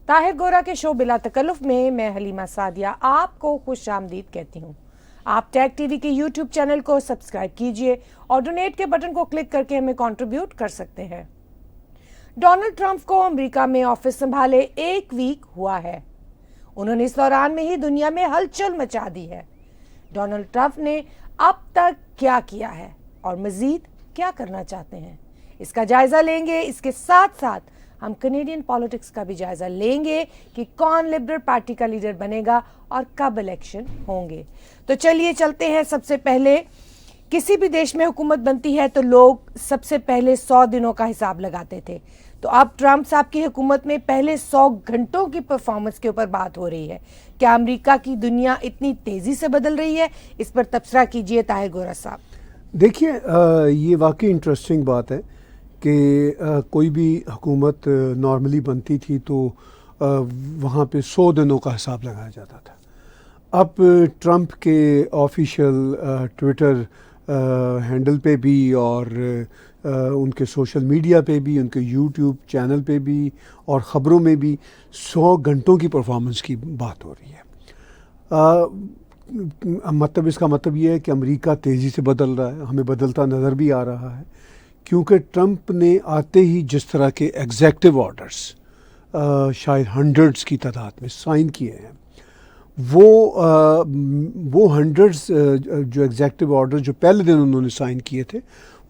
طاہر گورا کے شو بلا تکلف میں میں حلیمہ سعدیہ آپ کو خوش آمدید کہتی ہوں۔ آپ ٹیگ ٹی وی کے یوٹیوب چینل کو سبسکرائب کیجئے اور ڈونیٹ کے بٹن کو کلک کر کے ہمیں کنٹریبیوٹ کر سکتے ہیں۔ ڈونلڈ ٹرمپ کو امریکہ میں آفس سنبھالے 1 ویک ہوا ہے۔ انہوں نے اس دوران میں ہی دنیا میں ہلچل مچا دی ہے۔ ڈونلڈ ٹرمپ نے اب تک کیا کیا ہے اور مزید کیا کرنا چاہتے ہیں، اس کا جائزہ لیں گے۔ اس کے ساتھ ساتھ ہم کینیڈین پالیٹکس کا بھی جائزہ لیں گے کہ کون لبرل پارٹی کا لیڈر بنے گا اور کب الیکشن ہوں گے۔ تو چلیے چلتے ہیں۔ سب سے پہلے کسی بھی دیش میں حکومت بنتی ہے تو لوگ سب سے پہلے 100 دنوں کا حساب لگاتے تھے، تو اب ٹرمپ صاحب کی حکومت میں پہلے 100 گھنٹوں کی پرفارمنس کے اوپر بات ہو رہی ہے۔ کیا امریکہ کی دنیا اتنی تیزی سے بدل رہی ہے؟ اس پر تبصرہ کیجئے طاہر گورا صاحب۔ دیکھیے یہ واقعی انٹرسٹنگ بات ہے کہ کوئی بھی حکومت نارملی بنتی تھی تو وہاں پہ 100 دنوں کا حساب لگایا جاتا تھا۔ اب ٹرمپ کے آفیشیل ٹویٹر ہینڈل پہ بھی اور ان کے سوشل میڈیا پہ بھی، ان کے یوٹیوب چینل پہ بھی اور خبروں میں بھی 100 گھنٹوں کی پرفارمنس کی بات ہو رہی ہے۔ مطلب اس کا مطلب یہ ہے کہ امریکہ تیزی سے بدل رہا ہے، ہمیں بدلتا نظر بھی آ رہا ہے، کیونکہ ٹرمپ نے آتے ہی جس طرح کے ایگزیکٹو آرڈرز شاید ہنڈریڈز کی تعداد میں سائن کیے ہیں، وہ ہنڈریڈز جو ایگزیکٹو آرڈر جو پہلے دن انہوں نے سائن کیے تھے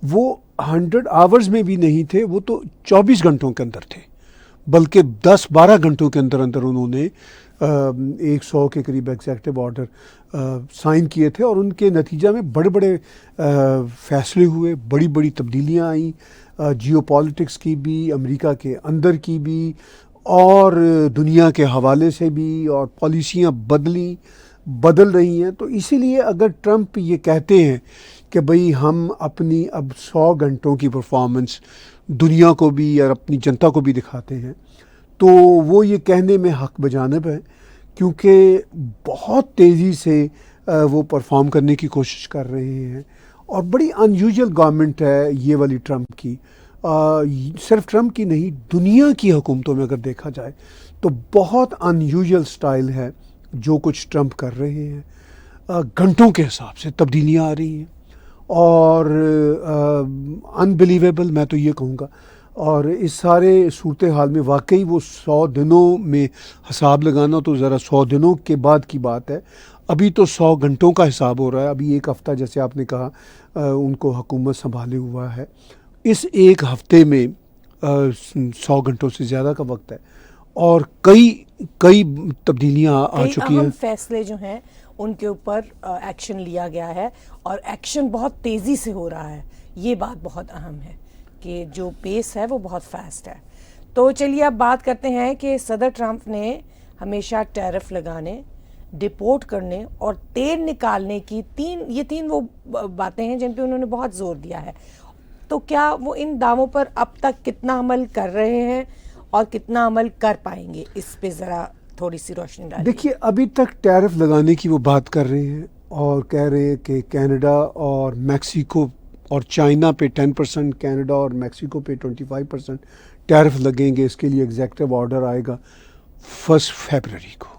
وہ 100 آورز میں بھی نہیں تھے، وہ تو 24 گھنٹوں کے اندر تھے، بلکہ 10-12 گھنٹوں کے اندر انہوں نے 100 کے قریب ایگزیکٹو آرڈر سائن کیے تھے، اور ان کے نتیجہ میں بڑے بڑے فیصلے ہوئے، بڑی بڑی تبدیلیاں آئیں، جیو پالیٹکس کی بھی، امریکہ کے اندر کی بھی اور دنیا کے حوالے سے بھی، اور پالیسیاں بدل رہی ہیں۔ تو اسی لیے اگر ٹرمپ یہ کہتے ہیں کہ بھئی ہم اپنی اب 100 گھنٹوں کی پرفارمنس دنیا کو بھی اور اپنی جنتا کو بھی دکھاتے ہیں، تو وہ یہ کہنے میں حق بجانب ہے، کیونکہ بہت تیزی سے وہ پرفارم کرنے کی کوشش کر رہے ہیں، اور بڑی ان یوزول گورنمنٹ ہے یہ والی ٹرمپ کی۔ صرف ٹرمپ کی نہیں، دنیا کی حکومتوں میں اگر دیکھا جائے تو بہت ان یوزول سٹائل ہے جو کچھ ٹرمپ کر رہے ہیں۔ گھنٹوں کے حساب سے تبدیلیاں آ رہی ہیں اور انبلیویبل میں تو یہ کہوں گا، اور اس سارے صورتحال میں واقعی وہ 100 دنوں میں حساب لگانا تو ذرا 100 دنوں کے بعد کی بات ہے، ابھی تو 100 گھنٹوں کا حساب ہو رہا ہے۔ ابھی 1 ہفتہ جیسے آپ نے کہا ان کو حکومت سنبھالے ہوا ہے، اس 1 ہفتے میں 100 گھنٹوں سے زیادہ کا وقت ہے، اور کئی تبدیلیاں آ چکی ہیں۔ اہم فیصلے جو ہیں ان کے اوپر ایکشن لیا گیا ہے، اور ایکشن بہت تیزی سے ہو رہا ہے، یہ بات بہت اہم ہے کہ جو پیس ہے وہ بہت فاسٹ ہے۔ تو چلیے اب بات کرتے ہیں کہ صدر ٹرمپ نے ہمیشہ ٹیرف لگانے، ڈپورٹ کرنے اور تیل نکالنے کی تین وہ باتیں ہیں جن پہ انہوں نے بہت زور دیا ہے۔ تو کیا وہ ان دعووں پر اب تک کتنا عمل کر رہے ہیں اور کتنا عمل کر پائیں گے، اس پہ ذرا تھوڑی سی روشنی ڈالیے۔ دیکھیے ابھی تک ٹیرف لگانے کی وہ بات کر رہے ہیں، اور کہہ رہے ہیں کہ کینیڈا اور میکسیکو اور چائنا پہ 10%، کینیڈا اور میکسیکو پہ 25% ٹیرف لگیں گے۔ اس کے لیے ایگزیکٹو آرڈر آئے گا 1 فروری کو۔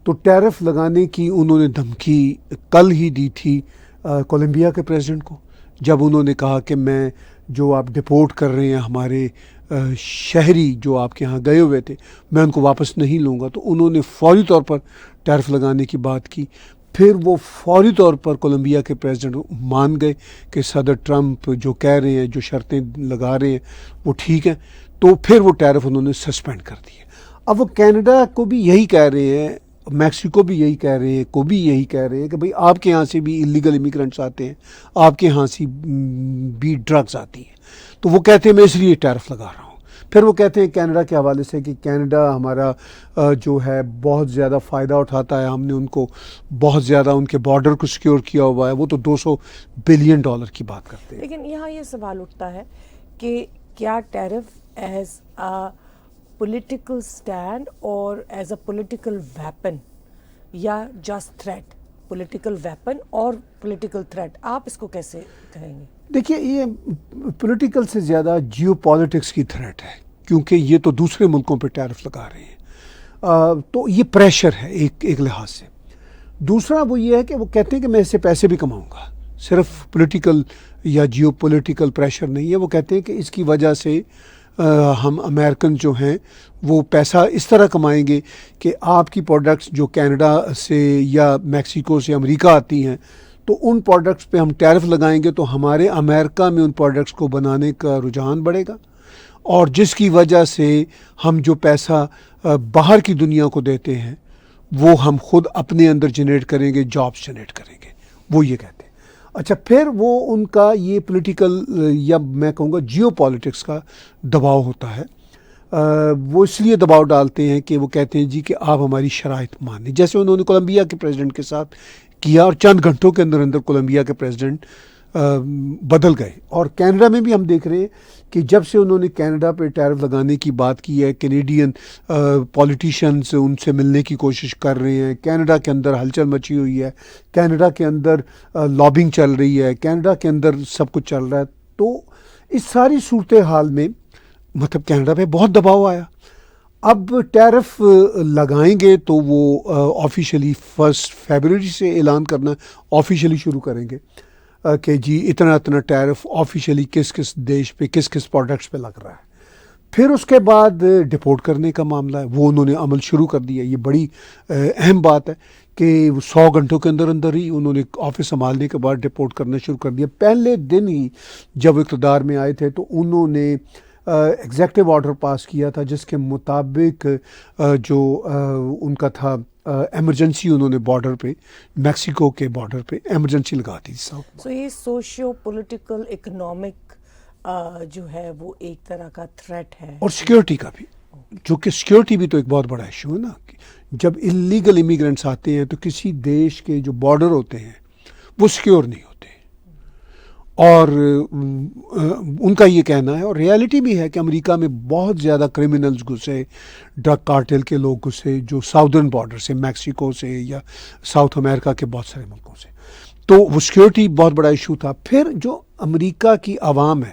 تو ٹیرف لگانے کی انہوں نے دھمکی کل ہی دی تھی کولمبیا کے پریزیڈنٹ کو، جب انہوں نے کہا کہ میں جو آپ ڈپورٹ کر رہے ہیں ہمارے شہری جو آپ کے ہاں گئے ہوئے تھے، میں ان کو واپس نہیں لوں گا۔ تو انہوں نے فوری طور پر ٹیرف لگانے کی بات کی، پھر وہ فوری طور پر کولمبیا کے پریزیڈنٹ مان گئے کہ صدر ٹرمپ جو کہہ رہے ہیں، جو شرطیں لگا رہے ہیں وہ ٹھیک ہیں، تو پھر وہ ٹیرف انہوں نے سسپینڈ کر دیے۔ اب وہ کینیڈا کو بھی یہی کہہ رہے ہیں، میکسیکو بھی یہی کہہ رہے ہیں، کو بھی یہی کہہ رہے ہیں کہ بھئی آپ کے یہاں سے بھی الیگل امیگرنٹس آتے ہیں، آپ کے یہاں سے بھی ڈرگز آتی ہیں، تو وہ کہتے ہیں میں اس لیے ٹیرف لگا رہا ہوں۔ پھر وہ کہتے ہیں کینیڈا کے حوالے سے کہ کینیڈا ہمارا جو ہے بہت زیادہ فائدہ اٹھاتا ہے، ہم نے ان کو بہت زیادہ ان کے بارڈر کو سیکیور کیا ہوا ہے، وہ تو $200 بلین کی بات کرتے ہیں۔ لیکن یہاں یہ سوال اٹھتا ہے کہ کیا tariff as a political stand اور ایز اے پولیٹیکل ویپن، یا جسٹ تھریٹ، پولیٹیکل ویپن اور پولیٹیکل تھریٹ، آپ اس کو کیسے کہیں گے؟ دیکھیے یہ پولیٹیکل سے زیادہ جیو پالیٹکس کی تھریٹ ہے، کیونکہ یہ تو دوسرے ملکوں پہ ٹیرف لگا رہے ہیں۔ تو یہ پریشر ہے ایک لحاظ سے. دوسرا وہ یہ ہے کہ وہ کہتے ہیں کہ میں اس سے پیسے بھی کماؤں گا, صرف پولیٹیکل یا جیو پولیٹیکل پریشر نہیں ہے. وہ کہتے ہیں کہ اس کی وجہ سے ہم امریکن جو ہیں وہ پیسہ اس طرح کمائیں گے کہ آپ کی پروڈکٹس جو کینیڈا سے یا میکسیکو سے امریکہ آتی ہیں تو ان پروڈکٹس پہ ہم ٹیرف لگائیں گے تو ہمارے امریکہ میں ان پروڈکٹس کو بنانے کا رجحان بڑھے گا, اور جس کی وجہ سے ہم جو پیسہ باہر کی دنیا کو دیتے ہیں وہ ہم خود اپنے اندر جنریٹ کریں گے, جابس جنریٹ کریں گے. وہ یہ کہتے ہیں. اچھا, پھر وہ ان کا یہ پولیٹیکل یا میں کہوں گا جیو پالیٹکس کا دباؤ ہوتا ہے. وہ اس لیے دباؤ ڈالتے ہیں کہ وہ کہتے ہیں جی کہ آپ ہماری شرائط مانیں, جیسے انہوں نے کولمبیا کے پریزیڈنٹ کے ساتھ کیا اور چند گھنٹوں کے اندر اندر کولمبیا کے پریزیڈنٹ بدل گئے. اور کینیڈا میں بھی ہم دیکھ رہے ہیں کہ جب سے انہوں نے کینیڈا پہ ٹیرف لگانے کی بات کی ہے, کینیڈین پولیٹیشینز ان سے ملنے کی کوشش کر رہے ہیں. کینیڈا کے اندر ہلچل مچی ہوئی ہے, کینیڈا کے اندر لابنگ چل رہی ہے, کینیڈا کے اندر سب کچھ چل رہا ہے. تو اس ساری صورتحال میں مطلب کینیڈا پہ بہت دباؤ آیا. اب ٹیرف لگائیں گے تو وہ آفیشلی 1 فیبروری سے اعلان کرنا آفیشلی شروع کریں گے کہ جی اتنا ٹیرف آفیشلی کس کس دیش پہ کس کس پروڈکٹس پہ لگ رہا ہے. پھر اس کے بعد ڈپورٹ کرنے کا معاملہ ہے, وہ انہوں نے عمل شروع کر دیا. یہ بڑی اہم بات ہے کہ 100 گھنٹوں کے اندر اندر ہی انہوں نے آفس سنبھالنے کے بعد ڈپورٹ کرنا شروع کر دیا. پہلے دن ہی جب اقتدار میں آئے تھے تو انہوں نے ایگزیکٹو آرڈر پاس کیا تھا جس کے مطابق جو ان کا تھا ایمرجنسی, انہوں نے بارڈر پہ میکسیکو کے بارڈر پہ ایمرجنسی لگا دی. سو یہ سوشیو پولیٹیکل اکنامک جو ہے وہ ایک طرح کا تھریٹ ہے, اور سیکیورٹی کا بھی, جو کہ سیکیورٹی بھی تو ایک بہت بڑا ایشو ہے نا. جب انلیگل امیگرینٹس آتے ہیں تو کسی دیش کے جو بارڈر ہوتے ہیں وہ سیکیور نہیں ہوتے, اور ان کا یہ کہنا ہے, اور ریالٹی بھی ہے کہ امریکہ میں بہت زیادہ کرمنلز گھسے, ڈرگ کارٹل کے لوگ گھسے جو ساؤدرن بارڈر سے میکسیکو سے یا ساؤتھ امریکہ کے بہت سارے ملکوں سے. تو وہ سیکیورٹی بہت بڑا ایشو تھا. پھر جو امریکہ کی عوام ہے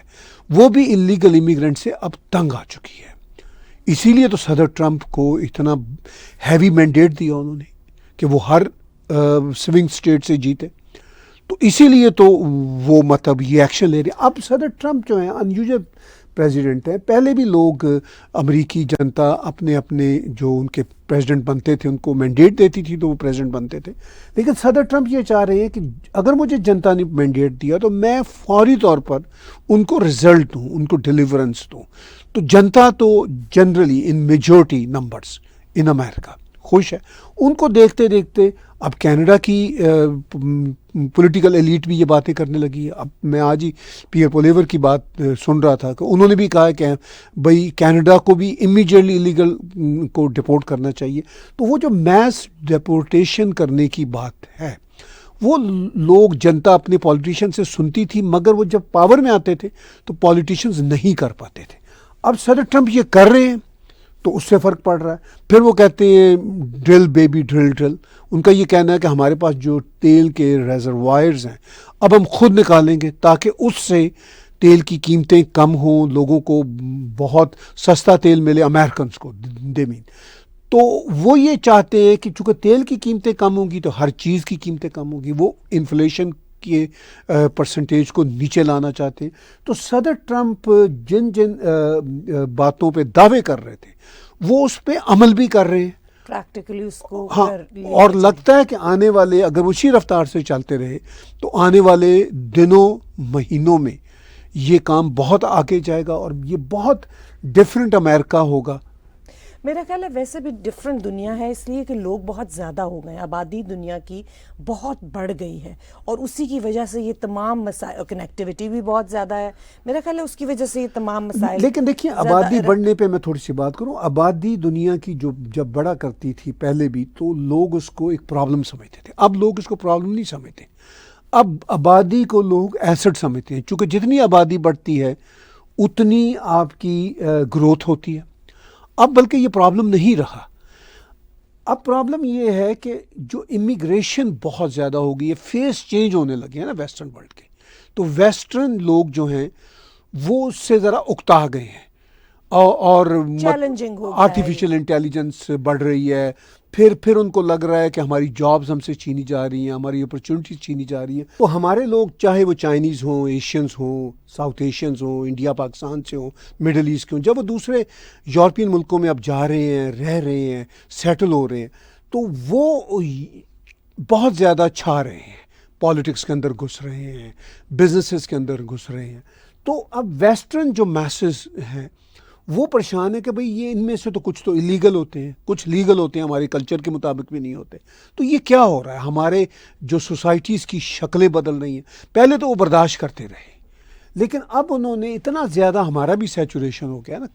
وہ بھی انلیگل امیگرینٹ سے اب تنگ آ چکی ہے. اسی لیے تو صدر ٹرمپ کو اتنا ہیوی مینڈیٹ دیا انہوں نے کہ وہ ہر سوئنگ اسٹیٹ سے جیتے. تو اسی لیے تو وہ مطلب یہ ایکشن لے رہے ہیں. اب صدر ٹرمپ جو ہیں انیوژل پریزیڈنٹ ہیں. پہلے بھی لوگ امریکی جنتا اپنے جو ان کے پریزیڈنٹ بنتے تھے ان کو مینڈیٹ دیتی تھی تو وہ پریزیڈنٹ بنتے تھے. لیکن صدر ٹرمپ یہ چاہ رہے ہیں کہ اگر مجھے جنتا نے مینڈیٹ دیا تو میں فوری طور پر ان کو رزلٹ دوں, ان کو ڈیلیورنس دوں. تو جنتا تو جنرلی ان میجورٹی نمبرز ان امریکہ خوش ہے. ان کو دیکھتے دیکھتے اب کینیڈا کی پولیٹیکل ایلیٹ بھی یہ باتیں کرنے لگی ہے. اب میں آج ہی پیئر پولیور کی بات سن رہا تھا کہ انہوں نے بھی کہا کہ بھئی کینیڈا کو بھی امیڈیٹلی ایلیگل کو ڈپورٹ کرنا چاہیے. تو وہ جو میس ڈپورٹیشن کرنے کی بات ہے وہ لوگ جنتا اپنے پولیٹیشین سے سنتی تھی, مگر وہ جب پاور میں آتے تھے تو پولیٹیشینز نہیں کر پاتے تھے. اب صدر ٹرمپ یہ کر رہے ہیں تو اس سے فرق پڑ رہا ہے. پھر وہ کہتے ہیں ڈرل بیبی ڈرل. ان کا یہ کہنا ہے کہ ہمارے پاس جو تیل کے ریزروائرز ہیں اب ہم خود نکالیں گے تاکہ اس سے تیل کی قیمتیں کم ہوں, لوگوں کو بہت سستا تیل ملے, امریکنز کو دے مین. تو وہ یہ چاہتے ہیں کہ چونکہ تیل کی قیمتیں کم ہوں گی تو ہر چیز کی قیمتیں کم ہوں گی. وہ انفلیشن کے پرسنٹیج کو نیچے لانا چاہتے ہیں. تو صدر ٹرمپ جن باتوں پہ دعوے کر رہے تھے وہ اس پہ عمل بھی کر رہے ہیں پریکٹیکلی اس کو. ہاں, اور لگتا ہے کہ آنے والے اگر اسی رفتار سے چلتے رہے تو آنے والے دنوں مہینوں میں یہ کام بہت آگے جائے گا اور یہ بہت ڈفرینٹ امریکہ ہوگا. میرا خیال ہے ویسے بھی ڈفرینٹ دنیا ہے اس لیے کہ لوگ بہت زیادہ ہو گئے ہیں, آبادی دنیا کی بہت بڑھ گئی ہے اور اسی کی وجہ سے یہ تمام مسائل, کنیکٹیوٹی بھی بہت زیادہ ہے. میرا خیال ہے اس کی وجہ سے یہ تمام مسائل. لیکن دیکھیے آبادی بڑھنے پہ میں تھوڑی سی بات کروں. آبادی دنیا کی جب بڑا کرتی تھی پہلے بھی تو لوگ اس کو ایک پرابلم سمجھتے تھے. اب لوگ اس کو پرابلم نہیں سمجھتے. اب آبادی کو لوگ ایسٹ سمجھتے ہیں. چونکہ جتنی آبادی بڑھتی ہے اتنی آپ کی گروتھ ہوتی ہے. اب بلکہ یہ پرابلم نہیں رہا. اب پرابلم یہ ہے کہ جو امیگریشن بہت زیادہ ہو گئی ہے, فیس چینج ہونے لگے ہیں نا ویسٹرن ورلڈ کے. تو ویسٹرن لوگ جو ہیں وہ اس سے ذرا اکتا گئے ہیں. اور چیلنجنگ ہو گیا ہے۔ آرٹیفیشل انٹیلیجنس بڑھ رہی ہے، پھر ان کو لگ رہا ہے کہ ہماری جابز ہم سے چھینی جا رہی ہیں، ہماری اپرچونٹیز چھینی جا رہی ہیں۔ تو ہمارے لوگ چاہے وہ چائنیز ہوں، ایشینز ہوں، ساؤتھ ایشینز ہوں، انڈیا پاکستان سے ہوں، مڈل ایسٹ کے ہوں، جب وہ دوسرے یورپین ملکوں میں اب جا رہے ہیں، رہ رہے ہیں، سیٹل ہو رہے ہیں، تو وہ بہت زیادہ چھا رہے ہیں، پالیٹکس کے اندر گھس رہے ہیں، بزنسز کے اندر گھس رہے ہیں۔ تو اب ویسٹرن جو میسز ہیں وہ پریشان ہے کہ بھئی یہ ان میں سے تو کچھ تو الیگل ہوتے ہیں، کچھ لیگل ہوتے ہیں، ہمارے کلچر کے مطابق بھی نہیں ہوتے۔ تو یہ کیا ہو رہا ہے؟ ہمارے جو سوسائٹیز کی شکلیں بدل رہی ہیں۔ پہلے تو وہ برداشت کرتے رہے، لیکن اب انہوں نے اتنا زیادہ، ہمارا بھی سیچوریشن ہو گیا نا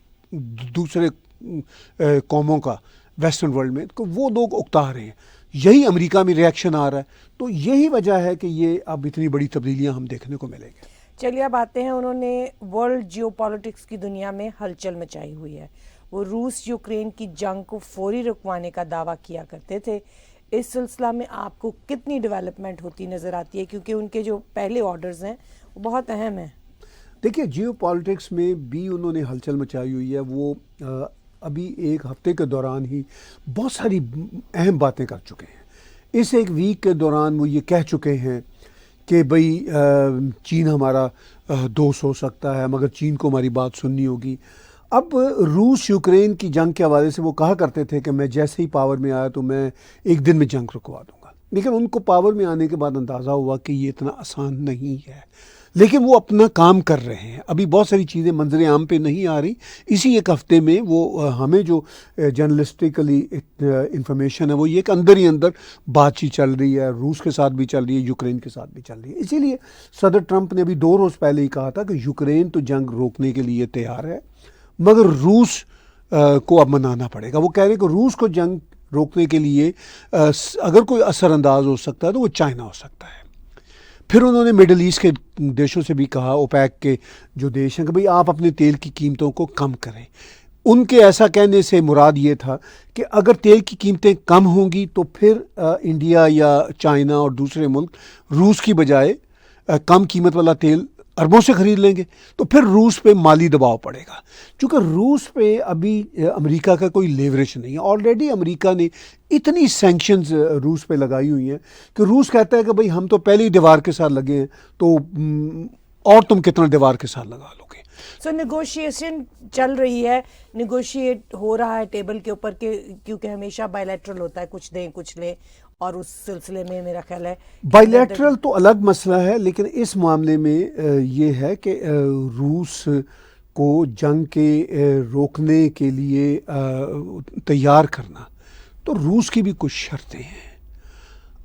دوسرے قوموں کا ویسٹرن ورلڈ میں، تو وہ لوگ اکتا رہے ہیں۔ یہی امریکہ میں ریئیکشن آ رہا ہے، تو یہی وجہ ہے کہ یہ اب اتنی بڑی تبدیلیاں ہم دیکھنے کو ملیں گے۔ چلیے اب آتے ہیں، انہوں نے ورلڈ جیو پالیٹکس کی دنیا میں ہلچل مچائی ہوئی ہے۔ وہ روس یوکرین کی جنگ کو فوری رکوانے کا دعویٰ کیا کرتے تھے۔ اس سلسلہ میں آپ کو کتنی ڈیولپمنٹ ہوتی نظر آتی ہے؟ کیونکہ ان کے جو پہلے آرڈرز ہیں وہ بہت اہم ہیں۔ دیکھیے، جیو پالیٹکس میں بھی انہوں نے ہلچل مچائی ہوئی ہے۔ وہ ابھی ایک ہفتے کے دوران ہی بہت ساری اہم باتیں کر چکے ہیں۔ اس ایک ویک کے دوران وہ یہ کہہ چکے ہیں کہ بھئی چین ہمارا دوست ہو سکتا ہے، مگر چین کو ہماری بات سننی ہوگی۔ اب روس یوکرین کی جنگ کے حوالے سے وہ کہا کرتے تھے کہ میں جیسے ہی پاور میں آیا تو میں ایک دن میں جنگ رکوا دوں گا، لیکن ان کو پاور میں آنے کے بعد اندازہ ہوا کہ یہ اتنا آسان نہیں ہے، لیکن وہ اپنا کام کر رہے ہیں۔ ابھی بہت ساری چیزیں منظر عام پہ نہیں آ رہی۔ اسی ایک ہفتے میں وہ ہمیں جو جرنلسٹکلی انفارمیشن ہے وہ یہ کہ اندر ہی اندر بات چیت چل رہی ہے، روس کے ساتھ بھی چل رہی ہے، یوکرین کے ساتھ بھی چل رہی ہے۔ اسی لیے صدر ٹرمپ نے ابھی 2 روز پہلے ہی کہا تھا کہ یوکرین تو جنگ روکنے کے لیے تیار ہے، مگر روس کو اب منانا پڑے گا۔ وہ کہہ رہے ہیں کہ روس کو جنگ روکنے کے لیے اگر کوئی اثر انداز ہو سکتا ہے تو وہ چائنا ہو سکتا ہے۔ پھر انہوں نے مڈل ایسٹ کے دیشوں سے بھی کہا، اوپیک کے جو دیش ہیں، کہ بھئی آپ اپنے تیل کی قیمتوں کو کم کریں۔ ان کے ایسا کہنے سے مراد یہ تھا کہ اگر تیل کی قیمتیں کم ہوں گی تو پھر انڈیا یا چائنا اور دوسرے ملک روس کی بجائے کم قیمت والا تیل اربوں سے خرید لیں گے، تو پھر روس پہ مالی دباؤ پڑے گا۔ چونکہ روس پہ ابھی امریکہ کا کوئی لیوریج نہیں ہے۔ آلریڈی امریکہ نے اتنی سینکشنز روس پہ لگائی ہوئی ہیں کہ روس کہتا ہے کہ بھئی ہم تو پہلے ہی دیوار کے ساتھ لگے ہیں، تو اور تم کتنا دیوار کے ساتھ لگا لو گے۔ سو نیگوشیشن چل رہی ہے، نیگوشیٹ ہو رہا ہے ٹیبل کے اوپر، کیونکہ ہمیشہ بائی لیٹرل ہوتا ہے، کچھ دیں کچھ لیں، اور اس سلسلے میں میرا خیال ہے بائی لیٹرل تو الگ مسئلہ ہے، لیکن اس معاملے میں یہ ہے کہ روس کو جنگ کے روکنے کے لیے تیار کرنا، تو روس کی بھی کچھ شرطیں ہیں۔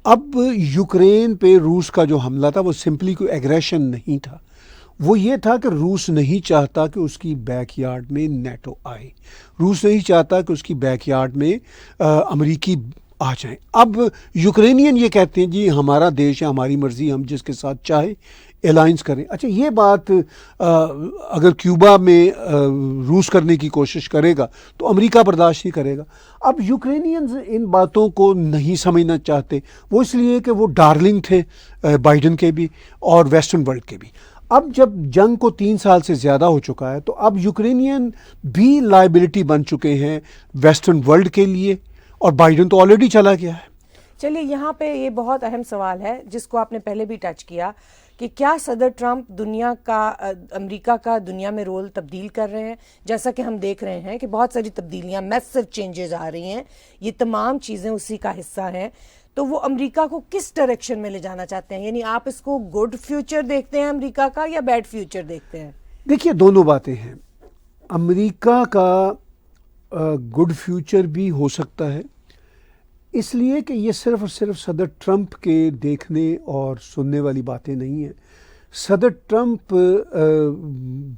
اب یوکرین پہ روس کا جو حملہ تھا وہ سمپلی کوئی ایگریشن نہیں تھا، وہ یہ تھا کہ روس نہیں چاہتا کہ اس کی بیک یارڈ میں نیٹو آئے، روس نہیں چاہتا کہ اس کی بیک یارڈ میں امریکی آ جائیں۔ اب یوکرینین یہ کہتے ہیں جی ہمارا دیش ہے، ہماری مرضی، ہم جس کے ساتھ چاہے الائنس کریں۔ اچھا، یہ بات اگر کیوبا میں روس کرنے کی کوشش کرے گا تو امریکہ برداشت نہیں کرے گا۔ اب یوکرینینز ان باتوں کو نہیں سمجھنا چاہتے، وہ اس لیے کہ وہ ڈارلنگ تھے بائیڈن کے بھی اور ویسٹرن ورلڈ کے بھی۔ اب جب جنگ کو 3 سال سے زیادہ ہو چکا ہے تو اب یوکرینین بھی لائبلٹی بن چکے ہیں ویسٹرن ورلڈ کے لیے، اور بائیڈن تو آلریڈی چلا گیا ہے۔ چلیے، یہاں پہ یہ بہت اہم سوال ہے جس کو آپ نے پہلے بھی ٹچ کیا کہ کیا صدر ٹرمپ امریکہ کا دنیا میں رول تبدیل کر رہے ہیں؟ جیسا کہ ہم دیکھ رہے ہیں کہ بہت ساری تبدیلیاں، میسو چینجز آ رہی ہیں، یہ تمام چیزیں اسی کا حصہ ہیں۔ تو وہ امریکہ کو کس ڈائریکشن میں لے جانا چاہتے ہیں؟ یعنی آپ اس کو گڈ فیوچر دیکھتے ہیں امریکہ کا یا بیڈ فیوچر دیکھتے ہیں؟ دیکھیے، دونوں باتیں ہیں۔ امریکہ کا گڈ فیوچر بھی ہو سکتا ہے، اس لیے کہ یہ صرف اور صرف صدر ٹرمپ کے دیکھنے اور سننے والی باتیں نہیں ہیں۔ صدر ٹرمپ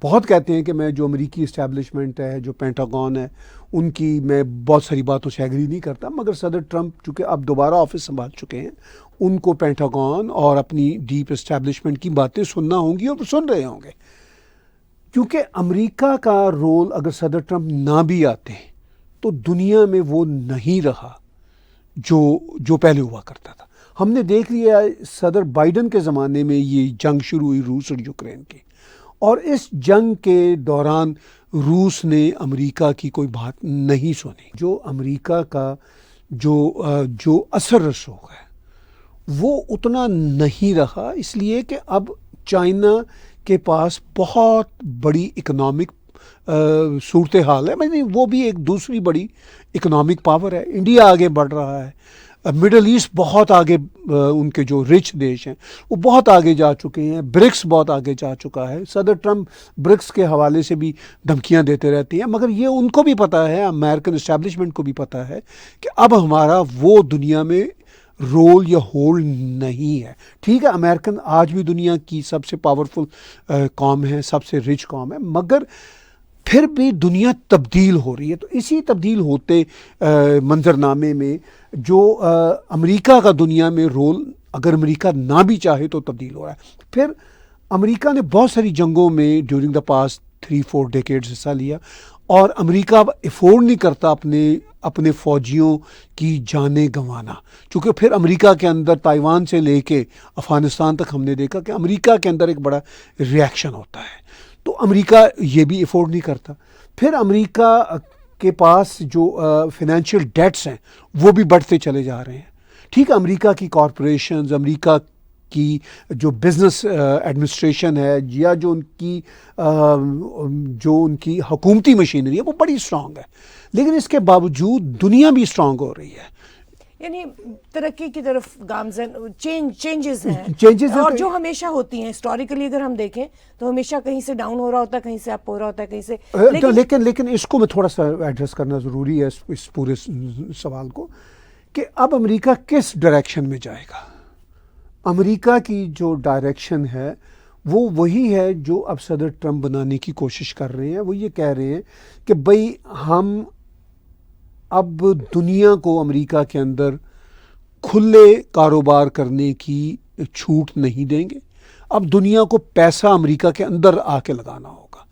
بہت کہتے ہیں کہ میں جو امریکی اسٹیبلشمنٹ ہے، جو پینٹاگون ہے، ان کی میں بہت ساری باتوں سے ایگری نہیں کرتا، مگر صدر ٹرمپ چونکہ اب دوبارہ آفس سنبھال چکے ہیں، ان کو پینٹاگون اور اپنی ڈیپ اسٹیبلشمنٹ کی باتیں سننا ہوں گی اور سن رہے ہوں گے، کیونکہ امریکہ کا رول اگر صدر ٹرمپ نہ بھی آتے تو دنیا میں وہ نہیں رہا جو پہلے ہوا کرتا تھا۔ ہم نے دیکھ لیا صدر بائیڈن کے زمانے میں یہ جنگ شروع ہوئی روس اور یوکرین کی، اور اس جنگ کے دوران روس نے امریکہ کی کوئی بات نہیں سنی. جو امریکہ کا جو اثر رسوخ ہے وہ اتنا نہیں رہا، اس لیے کہ اب چائنا کے پاس بہت بڑی اکنامک صورتحال ہے. وہ بھی ایک دوسری بڑی اکنامک پاور ہے. انڈیا آگے بڑھ رہا ہے، مڈل ایسٹ بہت آگے، ان کے جو رچ دیش ہیں وہ بہت آگے جا چکے ہیں. برکس بہت آگے جا چکا ہے. صدر ٹرمپ برکس کے حوالے سے بھی دھمکیاں دیتے رہتے ہیں، مگر یہ ان کو بھی پتہ ہے، امریکن اسٹیبلشمنٹ کو بھی پتہ ہے کہ اب ہمارا وہ دنیا میں رول یا ہولڈ نہیں ہے. ٹھیک ہے، امریکن آج بھی دنیا کی سب سے پاورفل قوم ہے، سب سے رچ قوم ہے، مگر پھر بھی دنیا تبدیل ہو رہی ہے. تو اسی تبدیل ہوتے منظرنامے میں جو امریکہ کا دنیا میں رول، اگر امریکہ نہ بھی چاہے تو تبدیل ہو رہا ہے. پھر امریکہ نے بہت ساری جنگوں میں ڈیورنگ دا پاسٹ 3-4 ڈیکیڈز حصہ لیا، اور امریکہ اب افورڈ نہیں کرتا اپنے فوجیوں کی جانیں گنوانا، چونکہ پھر امریکہ کے اندر تائیوان سے لے کے افغانستان تک ہم نے دیکھا کہ امریکہ کے اندر ایک بڑا ریئیکشن ہوتا ہے. تو امریکہ یہ بھی افورڈ نہیں کرتا. پھر امریکہ کے پاس جو فائنینشیل ڈیٹس ہیں وہ بھی بڑھتے چلے جا رہے ہیں. ٹھیک ہے، امریکہ کی کارپوریشنز، امریکہ کی جو بزنس ایڈمنسٹریشن ہے، یا جو ان کی حکومتی مشینری ہے وہ بڑی اسٹرانگ ہے، لیکن اس کے باوجود دنیا بھی اسٹرانگ ہو رہی ہے. یعنی ترقی کی طرف گامزن چینجز ہیں، Changes ہیں اور تو- جو ہمیشہ ہوتی ہیں ہسٹوریکلی اگر ہم دیکھیں تو ہمیشہ کہیں سے ڈاؤن ہو رہا ہوتا ہے، کہیں سے اپ ہو رہا ہوتا ہے، کہیں سے لیکن اس کو میں تھوڑا سا ایڈریس کرنا ضروری ہے، اس پورے سوال کو، کہ اب امریکہ کس ڈائریکشن میں جائے گا. امریکہ کی جو ڈائریکشن ہے وہ وہی ہے جو اب صدر ٹرمپ بنانے کی کوشش کر رہے ہیں. وہ یہ کہہ رہے ہیں کہ بھئی ہم اب دنیا کو امریکہ کے اندر کھلے کاروبار کرنے کی چھوٹ نہیں دیں گے. اب دنیا کو پیسہ امریکہ کے اندر آ کے لگانا ہوگا،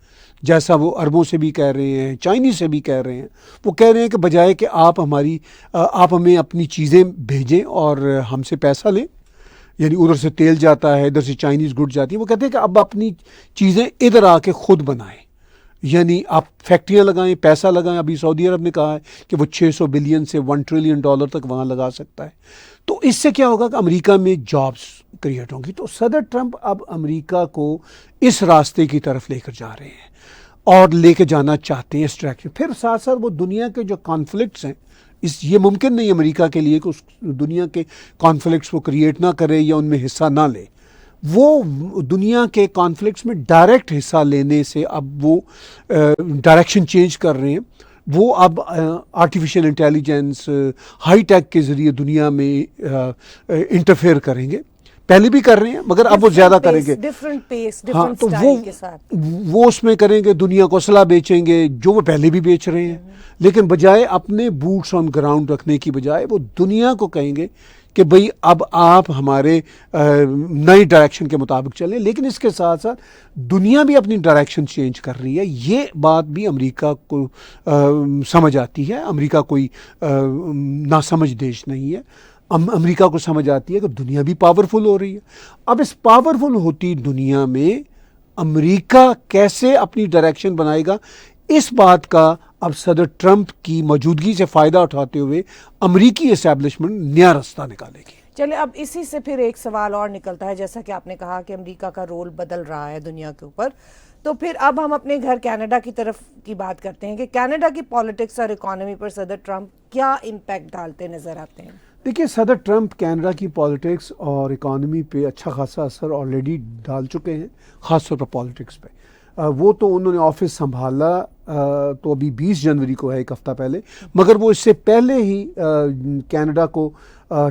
جیسا وہ عربوں سے بھی کہہ رہے ہیں، چائنیز سے بھی کہہ رہے ہیں. وہ کہہ رہے ہیں کہ بجائے کہ آپ ہمیں اپنی چیزیں بھیجیں اور ہم سے پیسہ لیں، یعنی ادھر سے تیل جاتا ہے، ادھر سے چائنیز گڈ جاتی ہیں، وہ کہتے ہیں کہ اب اپنی چیزیں ادھر آ کے خود بنائیں، یعنی آپ فیکٹریاں لگائیں، پیسہ لگائیں. ابھی سعودی عرب نے کہا ہے کہ وہ 600 بلین سے 1 ٹریلین ڈالر تک وہاں لگا سکتا ہے. تو اس سے کیا ہوگا کہ امریکہ میں جابز کریٹ ہوں گی. تو صدر ٹرمپ اب امریکہ کو اس راستے کی طرف لے کر جا رہے ہیں اور لے کے جانا چاہتے ہیں اس ڈائریکشن. پھر ساتھ ساتھ وہ دنیا کے جو کانفلکٹس ہیں، یہ ممکن نہیں امریکہ کے لیے کہ اس دنیا کے کانفلکٹس وہ کریٹ نہ کرے یا ان میں حصہ نہ لے. وہ دنیا کے کانفلکٹس میں ڈائریکٹ حصہ لینے سے اب وہ ڈائریکشن چینج کر رہے ہیں. وہ اب آرٹیفیشل انٹیلیجنس، ہائی ٹیک کے ذریعے دنیا میں انٹرفیئر کریں گے. پہلے بھی کر رہے ہیں مگر اب وہ زیادہ کریں گے. ڈفرنٹ پیس، ہاں، ڈفرنٹ تو سٹائل کے ساتھ وہ اس میں کریں گے. دنیا کو اسلحہ بیچیں گے جو وہ پہلے بھی بیچ رہے ہیں، لیکن بجائے اپنے بوٹس آن گراؤنڈ رکھنے کی بجائے وہ دنیا کو کہیں گے کہ بھئی اب آپ ہمارے نئی ڈائریکشن کے مطابق چلیں. لیکن اس کے ساتھ ساتھ دنیا بھی اپنی ڈائریکشن چینج کر رہی ہے. یہ بات بھی امریکہ کو سمجھ آتی ہے. امریکہ کوئی ناسمجھ دیش نہیں ہے. امریکہ کو سمجھ آتی ہے کہ دنیا بھی پاورفل ہو رہی ہے. اب اس پاورفل ہوتی دنیا میں امریکہ کیسے اپنی ڈائریکشن بنائے گا، اس بات کا اب صدر ٹرمپ کی موجودگی سے فائدہ اٹھاتے ہوئے امریکی اسٹیبلشمنٹ نیا راستہ نکالے گی. چلے اب اسی سے پھر ایک سوال اور نکلتا ہے، جیسا کہ آپ نے کہا کہ امریکہ کا رول بدل رہا ہے دنیا کے اوپر، تو پھر اب ہم اپنے گھر کینیڈا کی طرف کی بات کرتے ہیں کہ کینیڈا کی پالیٹکس اور اکانومی پر صدر ٹرمپ کیا امپیکٹ ڈالتے نظر آتے ہیں؟ دیکھیے، صدر ٹرمپ کینیڈا کی پالیٹکس اور اکانومی پہ اچھا خاصا اثر آلریڈی ڈال چکے ہیں، خاص طور پر پالیٹکس پہ. وہ تو انہوں نے آفس سنبھالا تو ابھی 20 جنوری کو ہے، ایک ہفتہ پہلے، مگر وہ اس سے پہلے ہی کینیڈا کو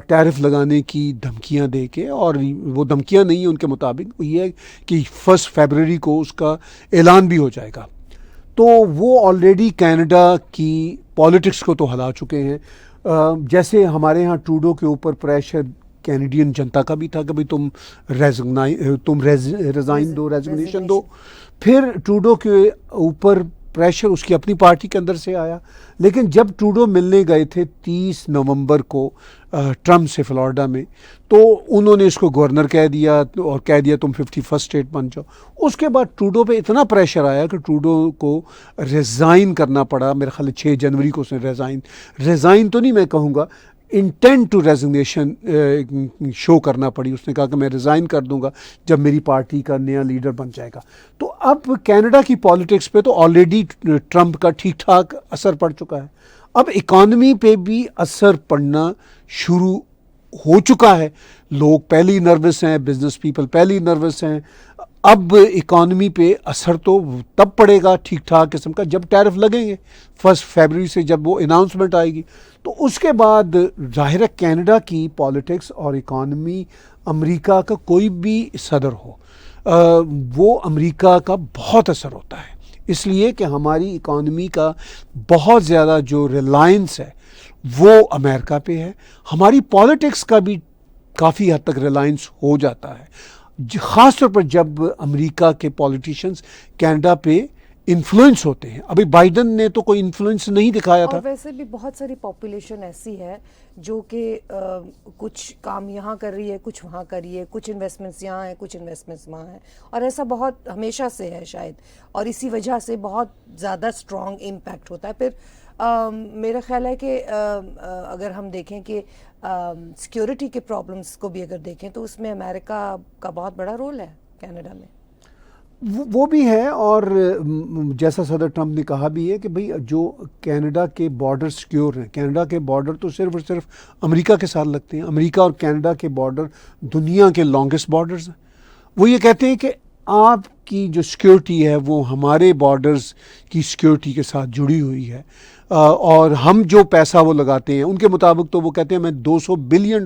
ٹیرف لگانے کی دھمکیاں دے کے، اور وہ دھمکیاں نہیں ہیں ان کے مطابق، یہ ہے کہ 1 فروری کو اس کا اعلان بھی ہو جائے گا. تو وہ آلریڈی کینیڈا کی پالیٹکس کو تو ہلا چکے ہیں. جیسے ہمارے ہاں ٹروڈو کے اوپر پریشر کینیڈین جنتا کا بھی تھا کہ بھئی تم ریزائن دو، ریزگنیشن دو. پھر ٹروڈو کے اوپر پریشر اس کی اپنی پارٹی کے اندر سے آیا. لیکن جب ٹروڈو ملنے گئے تھے 30 نومبر کو ٹرمپ سے فلوریڈا میں, تو انہوں نے اس کو گورنر کہہ دیا اور کہہ دیا تم 51 اسٹیٹ بن جاؤ. اس کے بعد ٹروڈو پہ اتنا پریشر آیا کہ ٹروڈو کو ریزائن کرنا پڑا. میرے خیال 6 جنوری کو اس نے ریزائن تو نہیں میں کہوں گا, انٹینٹ ٹو ریزگنیشن شو کرنا پڑی. اس نے کہا کہ میں ریزائن کر دوں گا جب میری پارٹی کا نیا لیڈر بن جائے گا. تو اب کینیڈا کی پالیٹکس پہ تو آلریڈی ٹرمپ کا ٹھیک ٹھاک اثر پڑ چکا ہے. اب اکانومی پہ بھی اثر پڑنا شروع ہو چکا ہے. لوگ پہلے ہی نروس ہیں, بزنس پیپل پہلے ہی نروس ہیں. اب اکانومی پہ اثر تو تب پڑے گا ٹھیک ٹھاک قسم کا جب ٹیرف لگیں گے 1 فروری سے, جب وہ اناؤنسمنٹ آئے گی. تو اس کے بعد ظاہر ہے کینیڈا کی پالیٹکس اور اکانومی, امریکہ کا کوئی بھی صدر ہو وہ امریکہ کا بہت اثر ہوتا ہے. اس لیے کہ ہماری اکانومی کا بہت زیادہ جو ریلائنس ہے وہ امریکہ پہ ہے. ہماری پالیٹکس کا بھی کافی حد تک ریلائنس ہو جاتا ہے, خاص طور پر جب امریکہ کے پولیٹیشینز کینیڈا پہ انفلوئنس ہوتے ہیں. ابھی بائیڈن نے تو کوئی انفلوئنس نہیں دکھایا تھا. اور ویسے بھی بہت ساری پاپولیشن ایسی ہے جو کہ کچھ کام یہاں کر رہی ہے, کچھ وہاں کر رہی ہے, کچھ انویسٹمنٹس یہاں ہیں, کچھ انویسٹمنٹس وہاں ہیں, اور ایسا بہت ہمیشہ سے ہے شاید, اور اسی وجہ سے بہت زیادہ اسٹرانگ امپیکٹ ہوتا ہے. پھر میرا خیال ہے کہ اگر ہم دیکھیں کہ سیکیورٹی کے پرابلمس کو بھی اگر دیکھیں تو اس میں امریکہ کا بہت بڑا رول ہے کینیڈا میں. وہ بھی ہے, اور جیسا صدر ٹرمپ نے کہا بھی ہے کہ بھئی جو کینیڈا کے بارڈر سیکیور ہیں, کینیڈا کے بارڈر تو صرف اور صرف امریکہ کے ساتھ لگتے ہیں. امریکہ اور کینیڈا کے بارڈر دنیا کے لانگسٹ بارڈرز ہیں. وہ یہ کہتے ہیں کہ آپ کی جو سیکیورٹی ہے وہ ہمارے بارڈرز کی سیکیورٹی کے ساتھ جڑی ہوئی ہے, اور ہم جو پیسہ وہ لگاتے ہیں ان کے مطابق تو وہ کہتے ہیں میں $200 بلین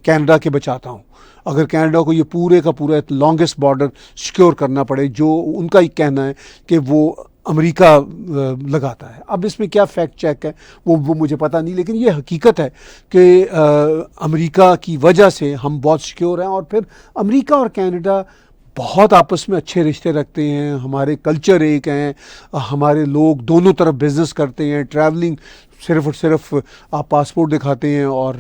کینیڈا کے بچاتا ہوں اگر کینیڈا کو یہ پورے کا پورا لانگسٹ بارڈر سیکیور کرنا پڑے, جو ان کا ہی کہنا ہے کہ وہ امریکہ لگاتا ہے. اب اس میں کیا فیکٹ چیک ہے وہ مجھے پتہ نہیں, لیکن یہ حقیقت ہے کہ امریکہ کی وجہ سے ہم بہت سیکیور ہیں. اور پھر امریکہ اور کینیڈا بہت آپس میں اچھے رشتے رکھتے ہیں, ہمارے کلچر ایک ہیں, ہمارے لوگ دونوں طرف بزنس کرتے ہیں, ٹریولنگ صرف اور صرف آپ پاسپورٹ دکھاتے ہیں اور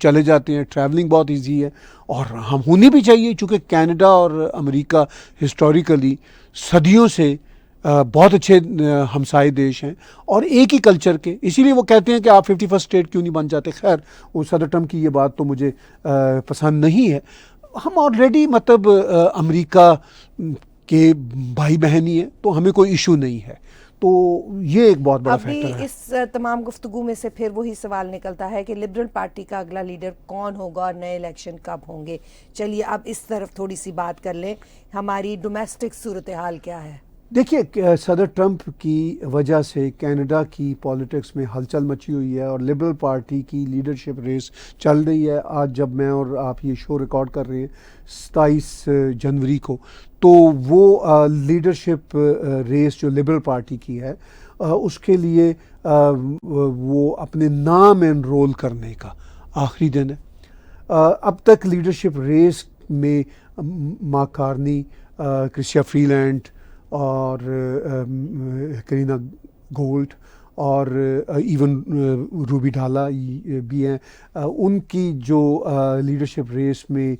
چلے جاتے ہیں, ٹریولنگ بہت ایزی ہے, اور ہم ہونی بھی چاہیے چونکہ کینیڈا اور امریکہ ہسٹوریکلی صدیوں سے بہت اچھے ہمسائے دیش ہیں اور ایک ہی کلچر کے. اسی لیے وہ کہتے ہیں کہ آپ 51 اسٹیٹ کیوں نہیں بن جاتے. خیر وہ صدر ٹرمپ کی یہ بات تو مجھے پسند نہیں ہے. ہم آلریڈی مطلب امریکہ کے بھائی بہن ہی ہیں, تو ہمیں کوئی ایشو نہیں ہے. تو یہ ایک بہت بڑا فیکٹر ہے. اس تمام گفتگو میں سے پھر وہی سوال نکلتا ہے کہ لبرل پارٹی کا اگلا لیڈر کون ہوگا اور نئے الیکشن کب ہوں گے. چلیے اب اس طرف تھوڑی سی بات کر لیں, ہماری ڈومیسٹک صورتحال کیا ہے؟ دیکھیے صدر ٹرمپ کی وجہ سے کینیڈا کی پالیٹکس میں ہلچل مچی ہوئی ہے اور لبرل پارٹی کی لیڈرشپ ریس چل رہی ہے. آج جب میں اور آپ یہ شو ریکارڈ کر رہے ہیں 27 جنوری کو, تو وہ لیڈرشپ ریس جو لبرل پارٹی کی ہے اس کے لیے وہ اپنے نام انرول کرنے کا آخری دن ہے. اب تک لیڈرشپ ریس میں مارک کارنی, کرسچیا فری لینڈ اور کرینا گولڈ اور ایون روبی ڈھالا بھی ہیں. ان کی جو لیڈرشپ ریس میں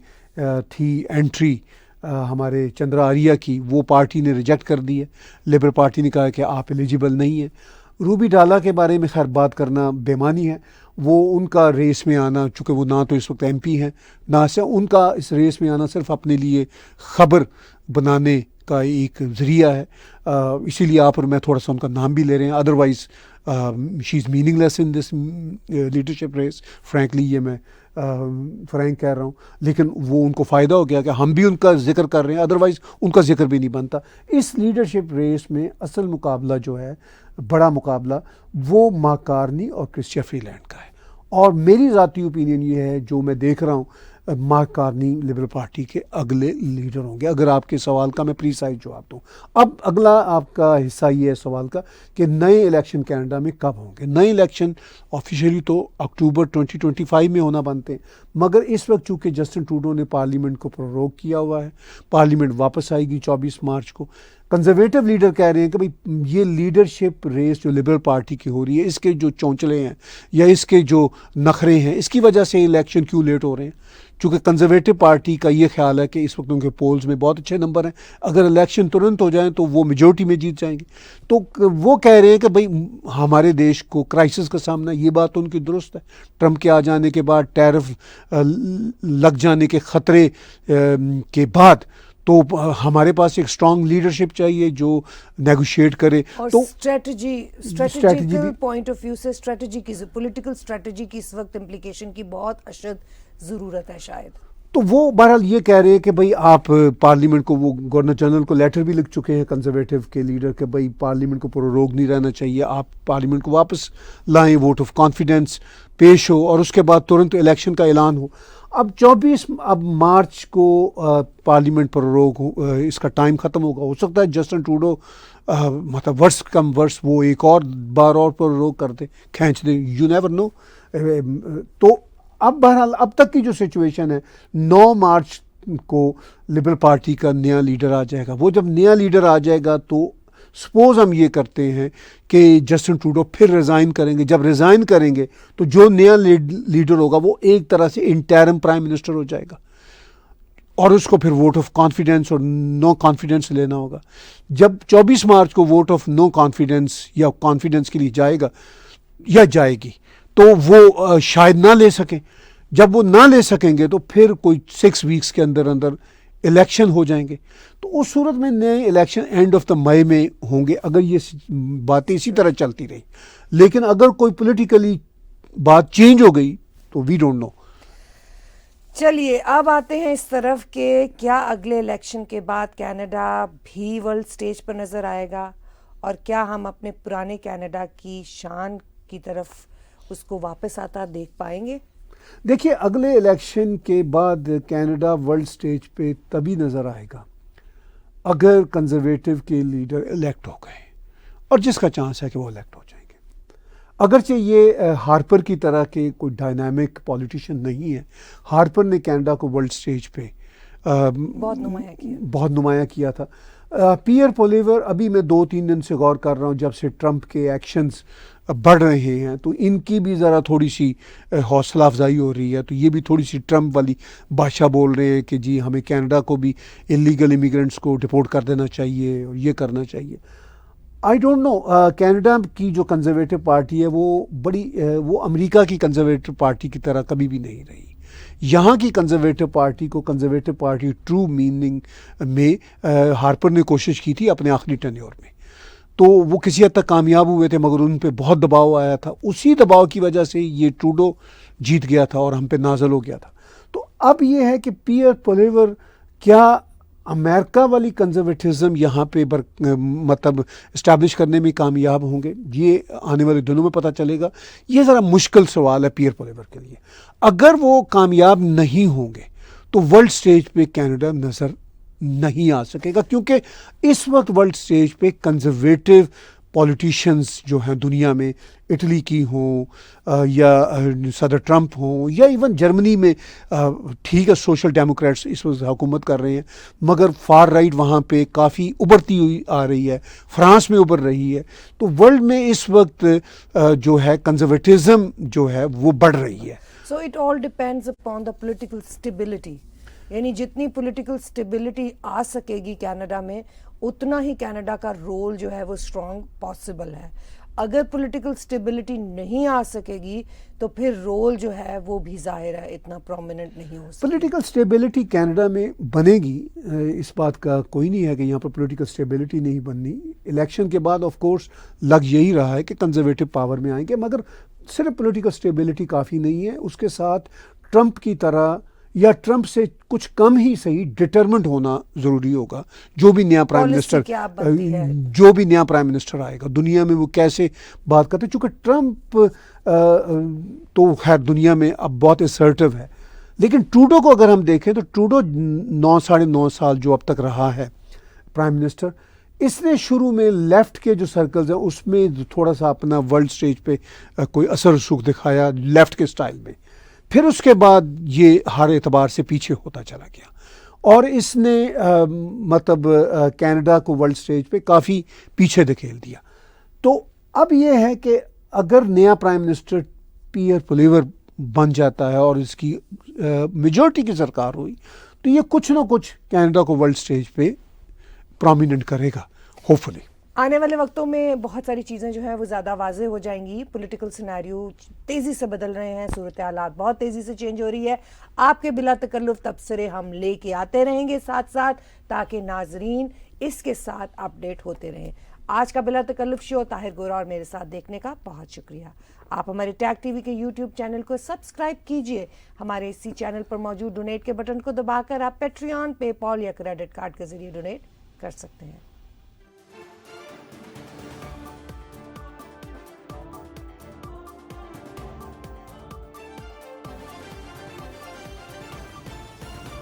تھی انٹری ہمارے چندرا آریہ کی, وہ پارٹی نے ریجیکٹ کر دی ہے. لیبر پارٹی نے کہا کہ آپ ایلیجیبل نہیں ہیں. روبی ڈھالا کے بارے میں خیر بات کرنا بےمانی ہے. وہ ان کا ریس میں آنا, چونکہ وہ نہ تو اس وقت ایم پی ہیں, نہ سے ان کا اس ریس میں آنا صرف اپنے لیے خبر بنانے کا ایک ذریعہ ہے. اسی لیے آپ اور میں تھوڑا سا ان کا نام بھی لے رہے ہیں. Otherwise she is meaningless in this leadership race. Frankly یہ میں فرینک کہہ رہا ہوں, لیکن وہ ان کو فائدہ ہو گیا کہ ہم بھی ان کا ذکر کر رہے ہیں, ادروائز ان کا ذکر بھی نہیں بنتا. اس لیڈرشپ ریس میں اصل مقابلہ جو ہے, بڑا مقابلہ, وہ مارک کارنی اور کرسچیا فری لینڈ کا ہے. اور میری ذاتی اوپینین یہ ہے, جو میں دیکھ رہا ہوں, مارک کارنی لبرل پارٹی کے اگلے لیڈر ہوں گے, اگر آپ کے سوال کا میں پریسائز جواب دوں. اب اگلا آپ کا حصہ یہ ہے سوال کا کہ نئے الیکشن کینیڈا میں کب ہوں گے. نئے الیکشن آفیشیلی تو اکتوبر 2025 میں ہونا بنتے ہیں, مگر اس وقت چونکہ جسٹن ٹروڈو نے پارلیمنٹ کو پروروگ کیا ہوا ہے, پارلیمنٹ واپس آئے گی 24 مارچ کو, کنزرویٹو لیڈر کہہ رہے ہیں کہ بھئی یہ لیڈرشپ ریس جو لبرل پارٹی کی ہو رہی ہے، اس کے جو چونچلے ہیں یا اس کے جو نخرے ہیں، اس کی وجہ سے الیکشن کیوں لیٹ ہو رہے ہیں. چونکہ کنزرویٹو پارٹی کا یہ خیال ہے کہ اس وقت ان کے پولز میں بہت اچھے نمبر ہیں، اگر الیکشن ترنت ہو جائیں تو وہ میجورٹی میں جیت جائیں گے. تو وہ کہہ رہے ہیں کہ بھئی ہمارے دیش کو کرائسس کا سامنا، یہ بات ان کی درست ہے. ٹرمپ کے آ جانے کے بعد، ٹیرف لگ جانے کے خطرے کے بعد، تو ہمارے پاس ایک اسٹرانگ لیڈرشپ چاہیے جو نیگوشیٹ کرے. اور تو اسٹریٹجیکل پوائنٹ آف ویو سے اسٹریٹجی کی، پولیٹیکل اسٹریٹجی کی اس وقت امپلیکیشن کی بہت اشد ضرورت ہے شاید. تو وہ بہرحال یہ کہہ رہے ہیں کہ بھئی آپ پارلیمنٹ کو، وہ گورنر جنرل کو لیٹر بھی لکھ چکے ہیں کنزرویٹو کے لیڈر کہ بھئی پارلیمنٹ کو پروروگ نہیں رہنا چاہیے، آپ پارلیمنٹ کو واپس لائیں، ووٹ آف کانفیڈنس پیش ہو اور اس کے بعد ترنت الیکشن کا اعلان ہو. اب مارچ کو پارلیمنٹ پروروگ اس کا ٹائم ختم ہوگا. ہو سکتا ہے جسٹن ٹروڈو مطلب ورس کم ورس وہ ایک اور بار اور پروروگ کر دیں، کھینچ دیں، یو نیور نو. تو اب بہرحال اب تک کی جو سچویشن ہے، 9 مارچ کو لبرل پارٹی کا نیا لیڈر آ جائے گا. وہ جب نیا لیڈر آ جائے گا تو سپوز ہم یہ کرتے ہیں کہ جسٹن ٹروڈو پھر ریزائن کریں گے. جب ریزائن کریں گے تو جو نیا لیڈر ہوگا وہ ایک طرح سے انٹرم پرائم منسٹر ہو جائے گا، اور اس کو پھر ووٹ آف کانفیڈنس اور نو کانفیڈنس لینا ہوگا. جب 24 مارچ کو ووٹ آف نو کانفیڈنس یا کانفیڈنس کے لیے جائے گا یا جائے گی تو وہ شاید نہ لے سکیں. جب وہ نہ لے سکیں گے تو پھر کوئی 6 ویکس کے اندر الیکشن ہو جائیں گے. تو اس صورت میں نئے الیکشن اینڈ آف دا مئی میں ہوں گے اگر یہ باتیں اسی طرح چلتی رہی. لیکن اگر کوئی پولیٹیکلی بات چینج ہو گئی تو وی ڈونٹ نو. چلیے اب آتے ہیں اس طرف کہ کیا اگلے الیکشن کے بعد کینیڈا بھی ورلڈ سٹیج پر نظر آئے گا، اور کیا ہم اپنے پرانے کینیڈا کی شان کی طرف اس کو واپس آتا دیکھ پائیں گے؟ دیکھیے اگلے الیکشن کے بعد کینیڈا ورلڈ سٹیج پہ تبھی نظر آئے گا اگر کنزرویٹو کے لیڈر الیکٹ ہو گئے، اور جس کا چانس ہے کہ وہ الیکٹ ہو جائیں گے. اگرچہ یہ ہارپر کی طرح کے کوئی ڈائنامک پولیٹیشین نہیں ہے. ہارپر نے کینیڈا کو ورلڈ سٹیج پہ بہت نمایاں کیا تھا. پیئر پولیور ابھی میں 2-3 دن سے غور کر رہا ہوں جب سے ٹرمپ کے ایکشنز بڑھ رہے ہیں تو ان کی بھی ذرا تھوڑی سی حوصلہ افزائی ہو رہی ہے. تو یہ بھی تھوڑی سی ٹرمپ والی بادشاہ بول رہے ہیں کہ جی ہمیں کینیڈا کو بھی انلیگل امیگرینٹس کو ڈپورٹ کر دینا چاہیے اور یہ کرنا چاہیے. I don't know. کینیڈا کی جو کنزرویٹو پارٹی ہے وہ امریکہ کی کنزرویٹو پارٹی کی طرح کبھی بھی نہیں رہی. یہاں کی کنزرویٹو پارٹی کو کنزرویٹو پارٹی ٹرو میننگ میں ہارپر نے کوشش کی تھی اپنے آخری ٹینیور میں. تو وہ کسی حد تک کامیاب ہوئے تھے مگر ان پہ بہت دباؤ آیا تھا. اسی دباؤ کی وجہ سے یہ ٹروڈو جیت گیا تھا اور ہم پہ نازل ہو گیا تھا. تو اب یہ ہے کہ پیئر پولیور کیا امریکہ والی کنزرویٹزم یہاں پہ مطلب اسٹیبلش کرنے میں کامیاب ہوں گے؟ یہ آنے والے دنوں میں پتہ چلے گا. یہ ذرا مشکل سوال ہے پیئر پولیور کے لیے. اگر وہ کامیاب نہیں ہوں گے تو ورلڈ سٹیج پہ کینیڈا نظر نہیں آ سکے گا، کیونکہ اس وقت ورلڈ سٹیج پہ کنزرویٹو پولیٹیشینز جو ہیں دنیا میں، اٹلی کی ہوں یا صدر ٹرمپ ہوں یا ایون جرمنی میں، ٹھیک ہے سوشل ڈیموکریٹس اس وقت حکومت کر رہے ہیں مگر فار رائٹ وہاں پہ کافی ابھرتی ہوئی آ رہی ہے، فرانس میں ابھر رہی ہے. تو ورلڈ میں اس وقت جو ہے کنزرویٹزم جو ہے وہ بڑھ رہی ہے. So it all depends upon the political stability. یعنی جتنی پولیٹیکل اسٹیبلٹی آ سکے گی کینیڈا میں اتنا ہی کینیڈا کا رول جو ہے وہ اسٹرانگ پاسبل ہے. اگر پولیٹیکل اسٹیبلٹی نہیں آ سکے گی تو پھر رول جو ہے وہ بھی ظاہر ہے اتنا پرومیننٹ نہیں ہو سکتا. پولیٹیکل اسٹیبلٹی کینیڈا میں بنے گی، اس بات کا کوئی نہیں ہے کہ یہاں پر پولیٹیکل اسٹیبلٹی نہیں بننی. الیکشن کے بعد آف کورس لگ یہی رہا ہے کہ کنزرویٹو پاور میں آئیں گے، مگر صرف پولیٹیکل اسٹیبلٹی کافی نہیں ہے. اس کے ساتھ ٹرمپ کی طرح یا ٹرمپ سے کچھ کم ہی صحیح ڈٹرمنٹ ہونا ضروری ہوگا. جو بھی نیا پرائم منسٹر آئے گا دنیا میں وہ کیسے بات کرتے، چونکہ ٹرمپ تو خیر دنیا میں اب بہت اسرٹیو ہے. لیکن ٹروڈو کو اگر ہم دیکھیں تو ٹروڈو 9.5 سال جو اب تک رہا ہے پرائم منسٹر، اس نے شروع میں لیفٹ کے جو سرکلز ہیں اس میں تھوڑا سا اپنا ورلڈ سٹیج پہ کوئی اثر رسوخ دکھایا لیفٹ کے سٹائل میں. پھر اس کے بعد یہ ہر اعتبار سے پیچھے ہوتا چلا گیا اور اس نے مطلب کینیڈا کو ورلڈ سٹیج پہ کافی پیچھے دھکیل دیا. تو اب یہ ہے کہ اگر نیا پرائم منسٹر پیئر پولیور بن جاتا ہے اور اس کی میجورٹی کی سرکار ہوئی تو یہ کچھ نہ کچھ کینیڈا کو ورلڈ سٹیج پہ پرومیننٹ کرے گا ہوپ فلی. آنے والے وقتوں میں بہت ساری چیزیں جو ہیں وہ زیادہ واضح ہو جائیں گی. پولیٹیکل سینیریو تیزی سے بدل رہے ہیں, صورتحالات بہت تیزی سے چینج ہو رہی ہے. آپ کے بلا تکلف تبصرے ہم لے کے آتے رہیں گے ساتھ ساتھ, تاکہ ناظرین اس کے ساتھ اپڈیٹ ہوتے رہیں. آج کا بلا تکلف شو طاہر گورا اور میرے ساتھ دیکھنے کا بہت شکریہ. آپ ہمارے ٹیگ ٹی وی کے یوٹیوب چینل کو سبسکرائب کیجئے. ہمارے اسی چینل پر موجود ڈونیٹ کے بٹن کو دبا کر آپ پیٹریون, پے پال یا کریڈٹ کارڈ کے ذریعے ڈونیٹ کر سکتے ہیں.